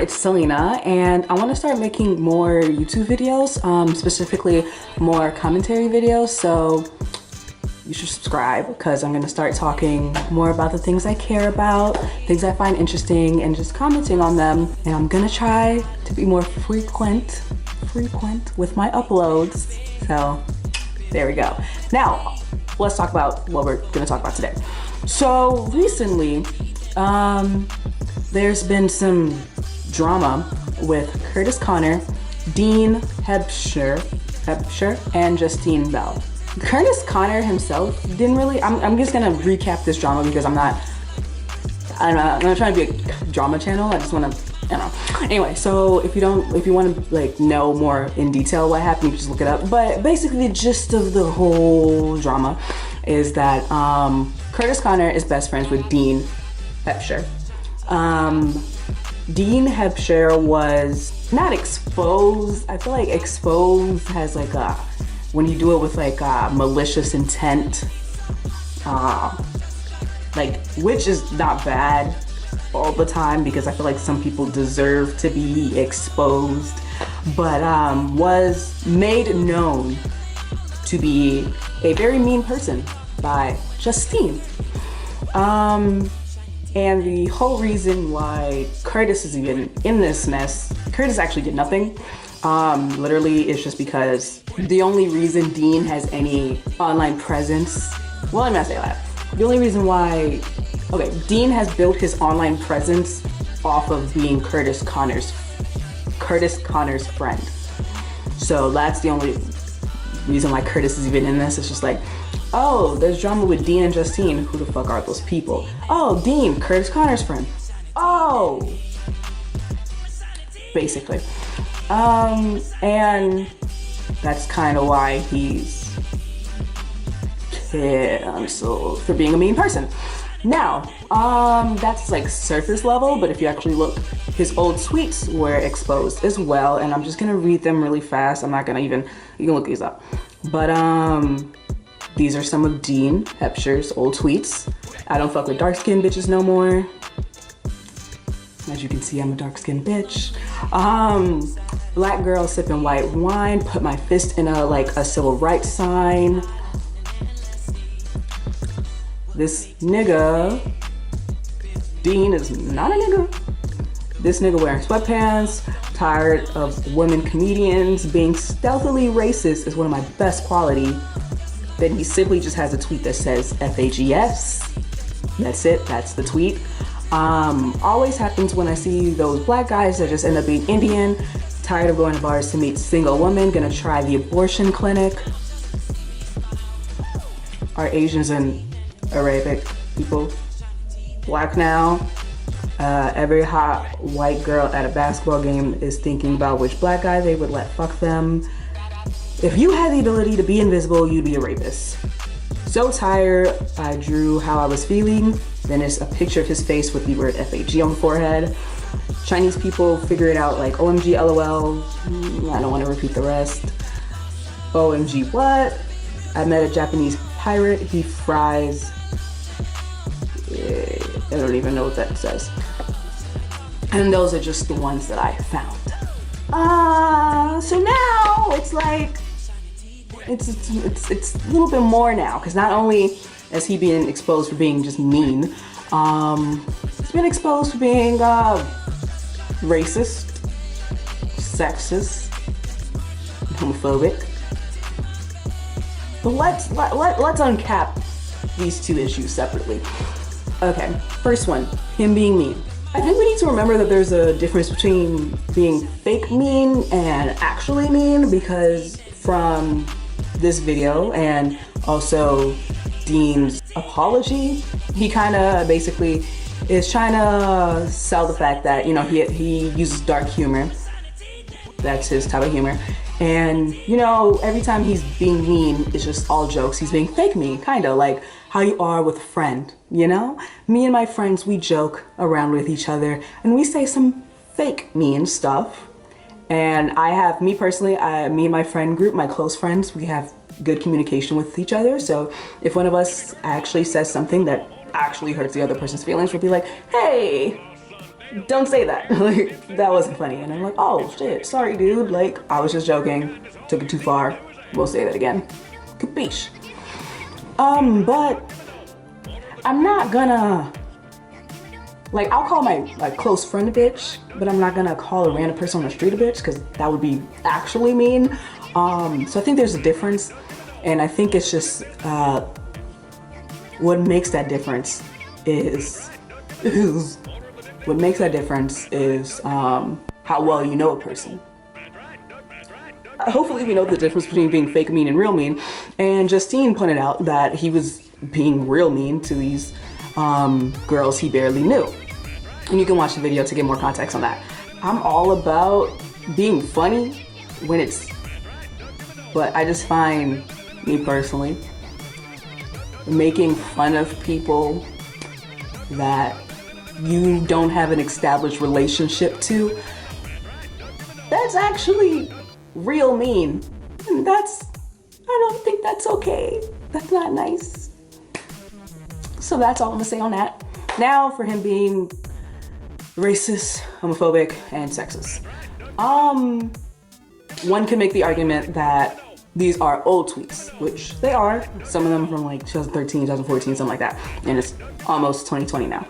it's Selena, and I want to start making more YouTube videos, specifically more commentary videos, so you should subscribe because I'm going to start talking more about the things I care about, things I find interesting, and just commenting on them. And I'm going to try to be more frequent with my uploads. So there we go. Now, let's talk about what we're going to talk about today. So recently, there's been some drama with Kurtis Conner, Dean Hebscher, and JUSTINE BELLE. Kurtis Conner himself didn't really, I'm just gonna recap this drama because I'm not trying to be a drama channel. I just wanna, Anyway, so if you wanna like know more in detail what happened, you can just look it up. But basically the gist of the whole drama is that Kurtis Conner is best friends with Dean Hebscher. Dean Hebscher was not exposed. I feel like exposed has like a, when you do it with like malicious intent, like, which is not bad all the time because I feel like some people deserve to be exposed, but was made known to be a very mean person by Justine. And the whole reason why Kurtis is even in this mess, Kurtis actually did nothing. Literally, it's just because the only reason Dean has any online presence, well, I'm not saying that. The only reason why, okay, Dean has built his online presence off of being Kurtis Conner's friend. So that's the only reason why Kurtis is even in this. It's just like, oh, there's drama with Dean and Justine. Who the fuck are those people? Oh, Dean, Kurtis Conner's friend. Oh, basically. And that's kind of why he's canceled for being a mean person. Now, that's like surface level, but if you actually look, his old tweets were exposed as well, and I'm just gonna read them really fast. I'm not gonna even, you can look these up. But these are some of Dean Hebscher's old tweets. I don't fuck with dark-skinned bitches no more. As you can see, I'm a dark-skinned bitch. Black girl sipping white wine, put my fist in a civil rights sign. This nigga, Dean is not a nigga. This nigga wearing sweatpants, tired of women comedians, being stealthily racist is one of my best qualities. Then he simply just has a tweet that says FAGS. That's it, that's the tweet. Always happens when I see those black guys that just end up being Indian, tired of going to bars to meet single women, gonna try the abortion clinic. Are Asians and Arabic people black now? Every hot white girl at a basketball game is thinking about which black guy they would let fuck them. If you had the ability to be invisible, you'd be a rapist. So tired, I drew how I was feeling. Then it's a picture of his face with the word FAG on the forehead. Chinese people figure it out like OMG LOL. I don't want to repeat the rest. OMG what? I met a Japanese pirate, he fries. I don't even know what that says. And those are just the ones that I found. So now it's like, it's a little bit more now, because not only is he being exposed for being just mean, he's been exposed for being racist, sexist, homophobic. But let's uncap these two issues separately. Okay, first one, him being mean. I think we need to remember that there's a difference between being fake mean and actually mean, because from this video and also Dean's apology, he kind of basically is trying to sell the fact that, you know, he uses dark humor. That's his type of humor. And, you know, every time he's being mean, it's just all jokes. He's being fake mean, kind of like how you are with a friend, you know? Me and my friends, we joke around with each other and we say some fake mean stuff. And I have, me personally, me and my friend group, my close friends, we have good communication with each other. So if one of us actually says something that actually hurts the other person's feelings, we'll be like, hey, don't say that. Like, that wasn't funny. And I'm like, oh shit, sorry dude. Like, I was just joking. Took it too far. We'll say that again. Capiche. But I'm not gonna, like, I'll call my close friend a bitch, but I'm not gonna call a random person on the street a bitch, because that would be actually mean. So I think there's a difference, and I think it's just, what makes that difference is how well you know a person. Hopefully we know the difference between being fake mean and real mean, and Justine pointed out that he was being real mean to these girls he barely knew. And you can watch the video to get more context on that. I'm all about being funny when it's, but I just find, me personally, making fun of people that you don't have an established relationship to, that's actually real mean. And I don't think that's okay. That's not nice. So that's all I'm gonna say on that. Now for him being racist, homophobic, and sexist. One can make the argument that these are old tweets, which they are. Some of them from like 2013, 2014, something like that. And it's almost 2020 now.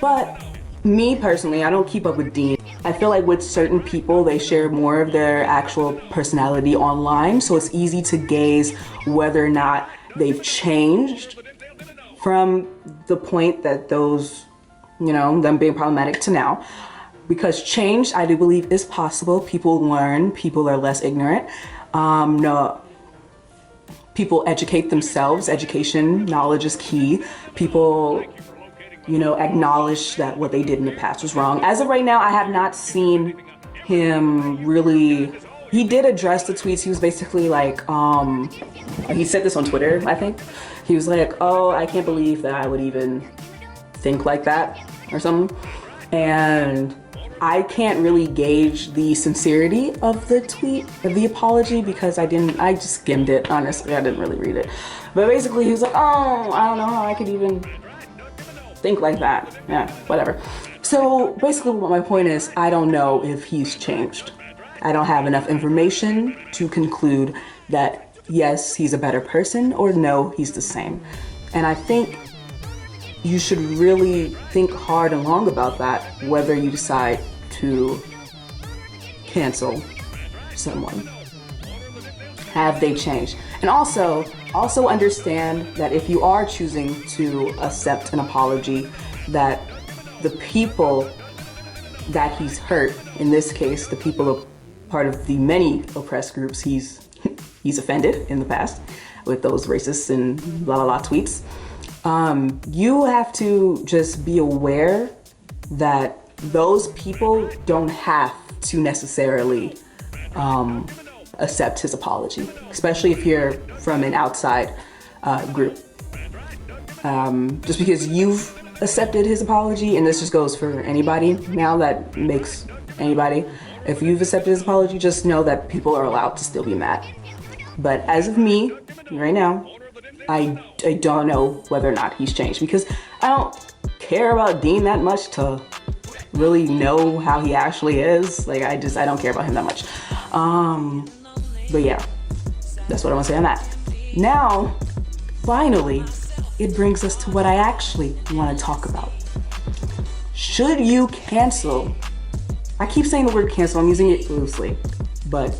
But me personally, I don't keep up with Dean. I feel like with certain people, they share more of their actual personality online. So it's easy to gauge whether or not they've changed from the point that those, you know, them being problematic to now. Because change, I do believe, is possible. People learn, people are less ignorant. No, people educate themselves. Education, knowledge is key. People, you know, acknowledge that what they did in the past was wrong. As of right now, I have not seen him really, he did address the tweets. He was basically like, he said this on Twitter, I think. He was like, oh, I can't believe that I would even think like that or something. And I can't really gauge the sincerity of the tweet, of the apology, because I just skimmed it, honestly. I didn't really read it. But basically he was like, oh, I don't know how I could even think like that. Yeah, whatever. So basically what my point is, I don't know if he's changed. I don't have enough information to conclude that yes, he's a better person, or no, he's the same. And I think you should really think hard and long about that, whether you decide to cancel someone. Have they changed? And also understand that if you are choosing to accept an apology, that the people that he's hurt, in this case, the people part of the many oppressed groups he's offended in the past with those racist and blah blah blah tweets, you have to just be aware that those people don't have to necessarily accept his apology, especially if you're from an outside group. Just because you've accepted his apology, and this just goes for anybody now that makes anybody, if you've accepted his apology, just know that people are allowed to still be mad. But as of me, right now, I don't know whether or not he's changed, because I don't care about Dean that much to really know how he actually is. Like, I don't care about him that much. But yeah, that's what I want to say on that. Now, finally, it brings us to what I actually want to talk about. Should you cancel? I keep saying the word cancel, I'm using it loosely, but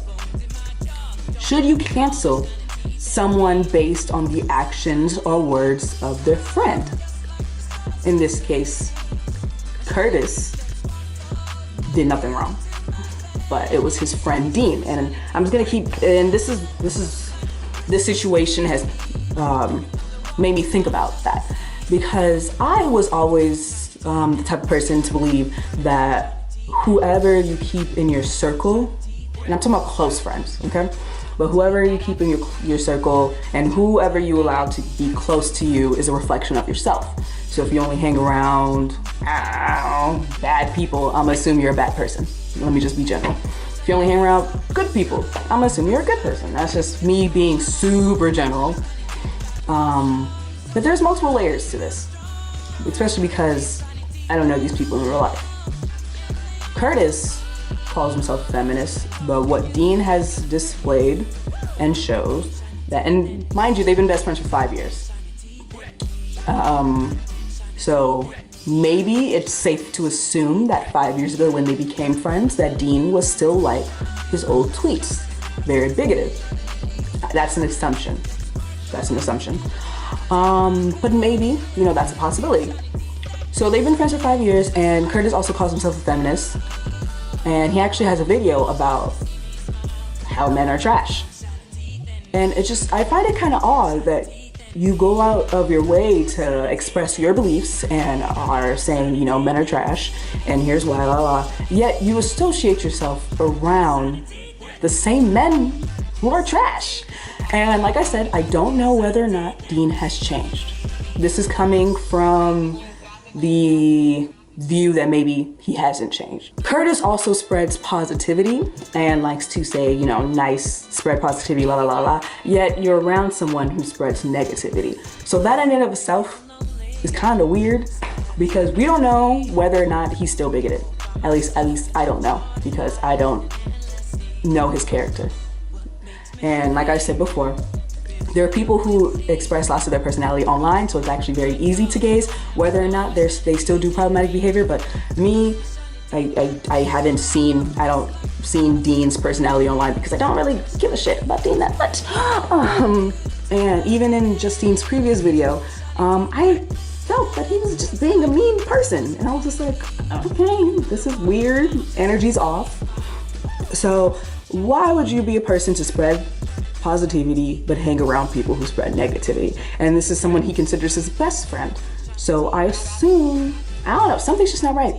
should you cancel someone based on the actions or words of their friend? In this case, Kurtis did nothing wrong, but it was his friend Dean. And I'm just gonna keep, and this situation has made me think about that, because I was always the type of person to believe that whoever you keep in your circle, and I'm talking about close friends, okay? But whoever you keep in your circle and whoever you allow to be close to you is a reflection of yourself. So if you only hang around bad people, I'm gonna assume you're a bad person. Let me just be general. If you only hang around good people, I'm gonna assume you're a good person. That's just me being super general. But there's multiple layers to this, especially because I don't know these people in real life. Kurtis calls himself a feminist, but what Dean has displayed and shows that, and mind you, they've been best friends for 5 years. So maybe it's safe to assume that 5 years ago when they became friends, that Dean was still like his old tweets, very bigoted. That's an assumption. That's an assumption. But maybe, you know, that's a possibility. So they've been friends for 5 years, and Kurtis also calls himself a feminist. And he actually has a video about how men are trash. And it's just, I find it kind of odd that you go out of your way to express your beliefs and are saying, you know, men are trash, and here's why, yet you associate yourself around the same men who are trash. And like I said, I don't know whether or not Dean has changed. This is coming from the view that maybe he hasn't changed. Kurtis also spreads positivity and likes to say, you know, nice, spread positivity, la la la la, yet you're around someone who spreads negativity. So that in and of itself is kind of weird, because we don't know whether or not he's still bigoted. At least I don't know, because I don't know his character. And like I said before, there are people who express lots of their personality online, so it's actually very easy to gauge whether or not they still do problematic behavior. But me, I haven't seen Dean's personality online, because I don't really give a shit about Dean that much. And even in Justine's previous video, I felt that he was just being a mean person. And I was just like, okay, this is weird, energy's off. So why would you be a person to spread positivity but hang around people who spread negativity? And this is someone he considers his best friend. So I assume, I don't know, something's just not right.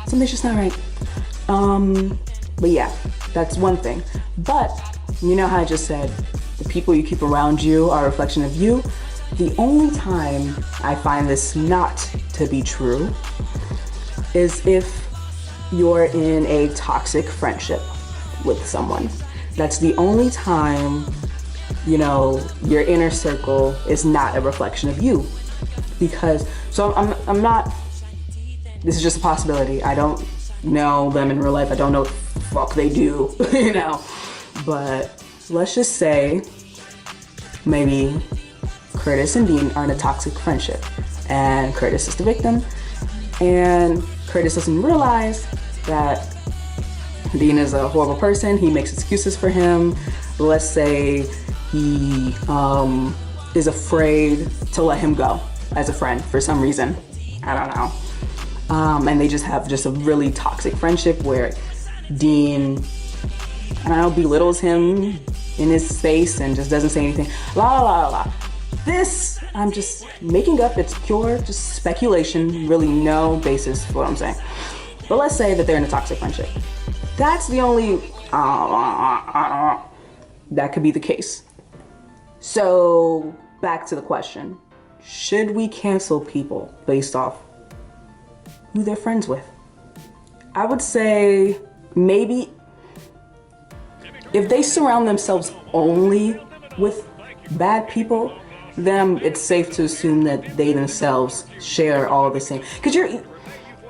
Something's just not right. But yeah, that's one thing. But you know how I just said, the people you keep around you are a reflection of you? The only time I find this not to be true is if you're in a toxic friendship with someone. That's the only time, you know, your inner circle is not a reflection of you. Because, so I'm not, this is just a possibility. I don't know them in real life. I don't know what the fuck they do, you know. But let's just say maybe Kurtis and Dean are in a toxic friendship, and Kurtis is the victim, and Kurtis doesn't realize that Dean is a horrible person. He makes excuses for him. Let's say he is afraid to let him go as a friend for some reason. I don't know. And they just have a really toxic friendship where Dean, I don't know, belittles him in his face and just doesn't say anything. La la la la. This, I'm just making up. It's pure just speculation, really no basis for what I'm saying. But let's say that they're in a toxic friendship. That's the only, that could be the case. So back to the question, should we cancel people based off who they're friends with? I would say maybe if they surround themselves only with bad people, then it's safe to assume that they themselves share all the same. Because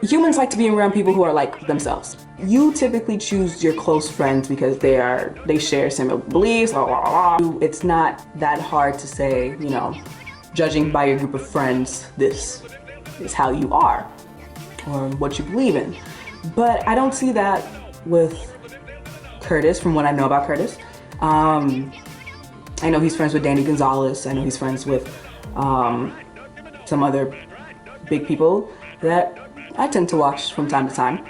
humans like to be around people who are like themselves. You typically choose your close friends because they share similar beliefs, blah, blah, blah. It's not that hard to say, you know, judging by your group of friends, this is how you are or what you believe in. But I don't see that with Kurtis, from what I know about Kurtis. I know he's friends with Danny Gonzalez. I know he's friends with some other big people that I tend to watch from time to time.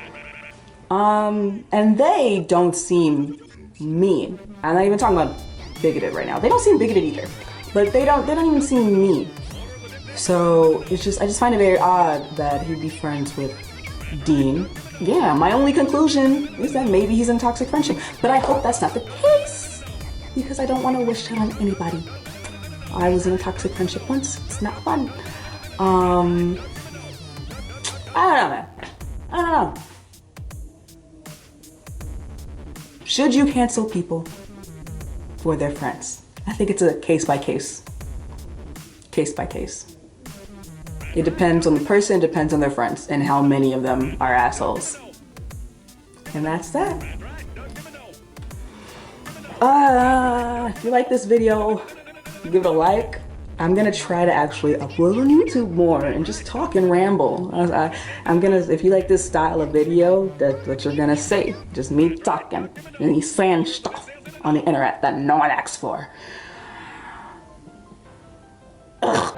And they don't seem mean. I'm not even talking about bigoted right now. They don't seem bigoted either, but they don't even seem mean. So it's just, I just find it very odd that he'd be friends with Dean. Yeah, my only conclusion is that maybe he's in a toxic friendship, but I hope that's not the case, because I don't want to wish that on anybody. I was in a toxic friendship once. It's not fun. I don't know, man. I don't know. Should you cancel people for their friends? I think it's a case by case. Case by case. It depends on the person, depends on their friends, and how many of them are assholes. And that's that. If you like this video, give it a like. I'm gonna try to actually upload on YouTube more and just talk and ramble. I'm gonna, if you like this style of video, that's what you're gonna see. Just me talking and me saying stuff on the internet that no one asks for. Ugh.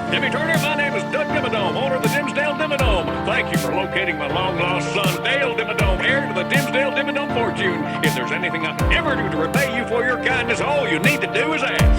Timmy Turner, my name is Doug Dimmadome, owner of the Dimsdale Dimmadome. Thank you for locating my long-lost son, Dale Dimmadome, heir to the Dimsdale Dimmadome fortune. If there's anything I can ever do to repay you for your kindness, all you need to do is ask.